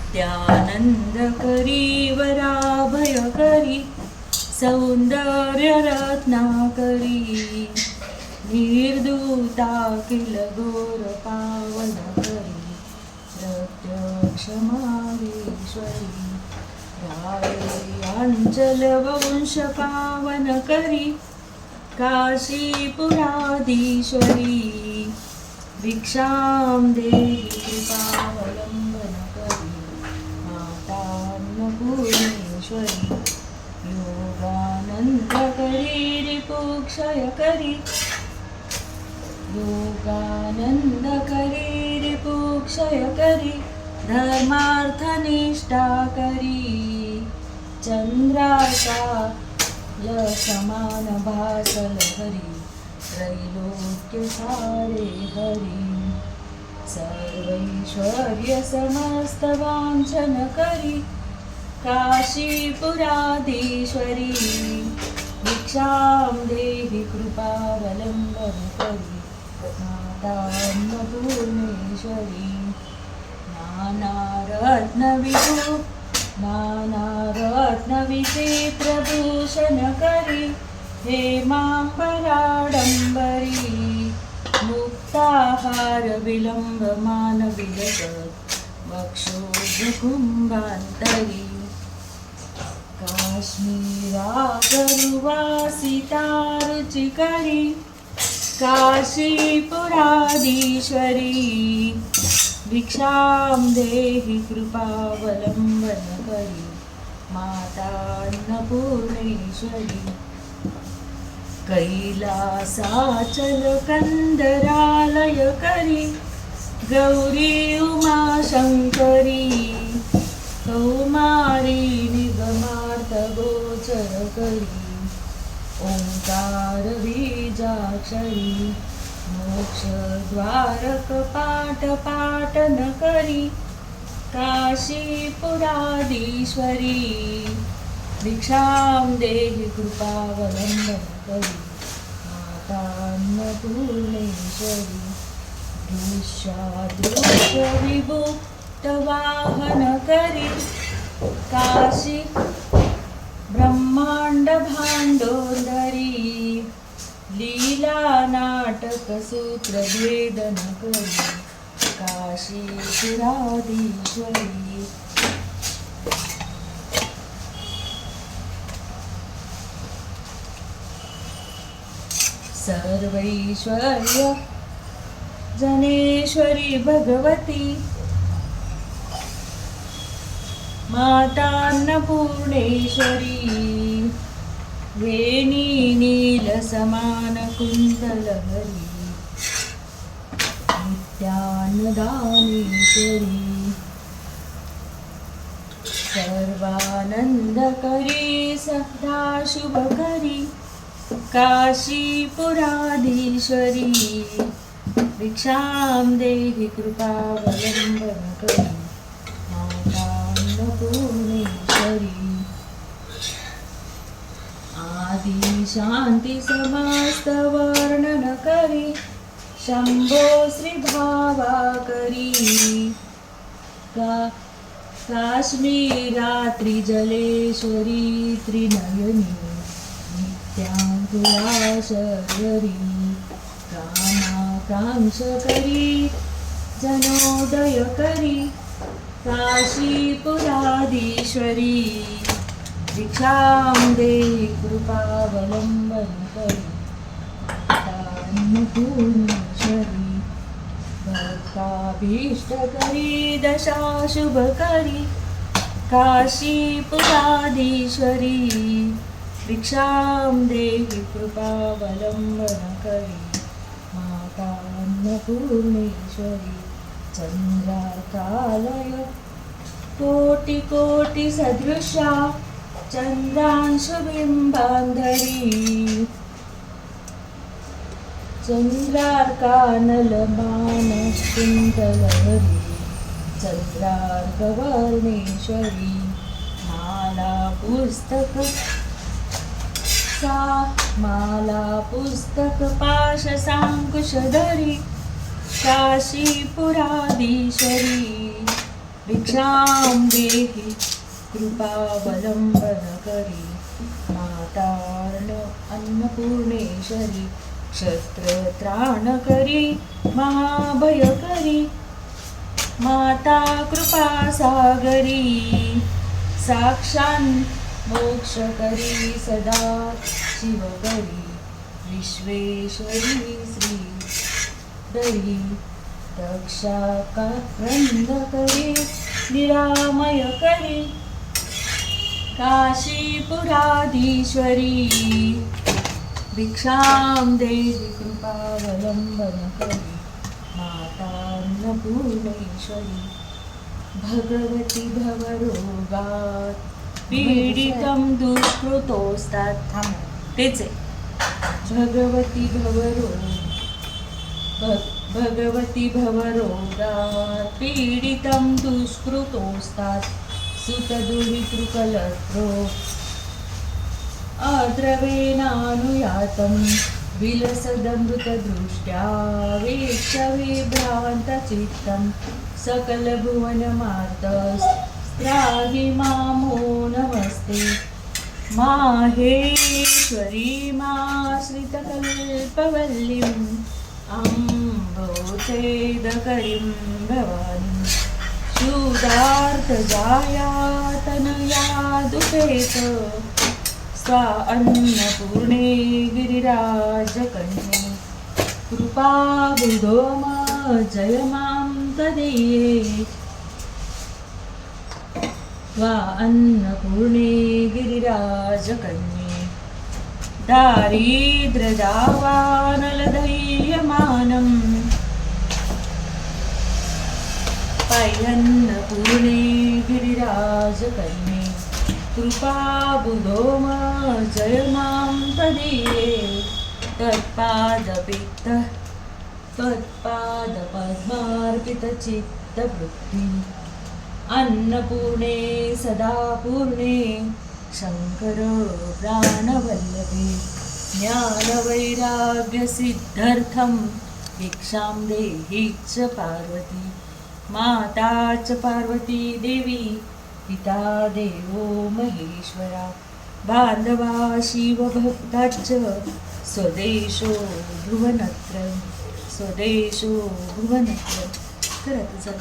नित्यानंद करी वराभय करी सौंदर्य रत्नाकरी निर्दूता किल घोर पावन करी प्रत्यक्ष माहेश्वरी रायांचल वंश पावन करी काशीपुराधीश्वरी भिक्षां देहि कृपावलंबन करी माता अन्नपूर्णेश्वरी योगानंद करी रिपुक्षय करी योगानंद करी रिपुक्षय करी धर्मार्थनिष्ठा करी चंद्राचा समान भासल हरी त्रैलोक्य सारे हरी सर्वैश्वर्य समस्त वांछन करी काशीपुराधीश्वरी भिक्षां देहि कृपावलंबन करी माता अन्नपूर्णेश्वरी नानारत्नविचित्रभूषण करी हेमांबराडंबरी मुक्ताहार विलंब मानविलसत वक्षोजकुंभांतरी काश्मीरागरुवासिता रुचिकरी काशीपुराधीश्वरी भिक्षां देहि कृपावलंबन करी माता अन्नपूर्णेश्वरी कैलासाचल कंदरालय करी गौरी उमाशंकरी कौमारी निगमार्थ गोचर करी ओंकार बीजाक्षरी मोक्षद्वारक पाठ पाटन करी काशीपुराधीश्वरी भिक्षां देहि कृपावलंबन करी माता अन्नपूर्णेश्वरी दृश्यादृश्य विभुक्त वाहन करी काशी ब्रह्मांड भांडोदरी लीला नाटक सूत्र भेदन करी काशीपुराधीश्वरी सर्वैश्वर्य जनेश्वरी भगवती माता अन्नपूर्णेश्वरी वेणी नील समान कुंतलहरी नित्यानदानेश्वरी सर्वानंद करी सदा शुभ करी काशीपुराधीश्वरी भिक्षां देहि कृपावलंबन करी माता अन्नपूर्णेश्वरी आदि शांति समस्त वर्णन करी शंभो श्री भावा करी काश्मीरात्रि जलेश्वरी त्रिनयनी नित्यांकुराशरी कामाकांक्ष करी जनोदय करी काशीपुराधीश्वरी भिक्षां देहि कृपावलंबन करी अन्नपूर्णेश्वरी भक्ताभीष्ट करी दशा शुभ करी काशीपुराधीश्वरी भिक्षां देहि कृपावलंबन करी माता अन्नपूर्णेश्वरी चंद्रार्कालय कोटि कोटि सदृशा चंद्रांशुबिंबांधरी चंद्रार्कानलमान कुंतलहरी चंद्रार्कवर्णेश्वरी माला पुस्तक माला पुस्तक पाश सांकुशधरी काशीपुराधीश्वरी भिक्षां देहि कृपावलंबन करी मातार्ण अन्नपूर्णेश्वरी क्षत्रत्राण करी महाभयकरी माता कृपा सागरी साक्षान् मोक्ष करी सदा शिवकरी विश्वेश्वरी श्री दरी दक्षा वृंद करी निरामय करी काशीपुराधीश्वरी भिक्षां देहि कृपावलंबन करी मातान्नपूर्णेश्वरी भगवती भवरोगात् पीडितं दुष्कृतोस्तात् तेच आहे भगवती भवरोगात् पीडितं दुष्कृतोस्तात् सुतदुहितृकलत्रो अद्रवेणानुयातं विलसदमृतदृष्ट्या वीक्ष्य विभ्रान्तचित्तं सकलभुवनमार्तस्त्राहि मामो नमस्ते माहेश्वरी माश्रितकल्पवल्लीम् अम्बोचेदकरीं भवानीं क्षुधार्तजायातनयादुपेत स्वा अन्नपूर्णे गिरिराजकन्ये कृपाबुधो मा जय मां तदीये स्वा अन्नपूर्णे गिरिराजकन्ये दारिद्र्यदावानलधैर्यमानम् पाह्यन्नपूर्णे गिरिराजकन्ये कृपाबुधो मा जय मां तदीये त्वत्पादपद्मार्पितचित्तवृत्ति अन्नपूर्णे सदा पूर्णे शङ्कर प्राणवल्लभे ज्ञानवैराग्यसिद्ध्यर्थं भिक्षां देहि च पार्वती माता च पार्वती देवी पिता देवो महेश्वरा बांधवा शिवभक्ताच्च स्वदेशो भुवनत्रयं करत जा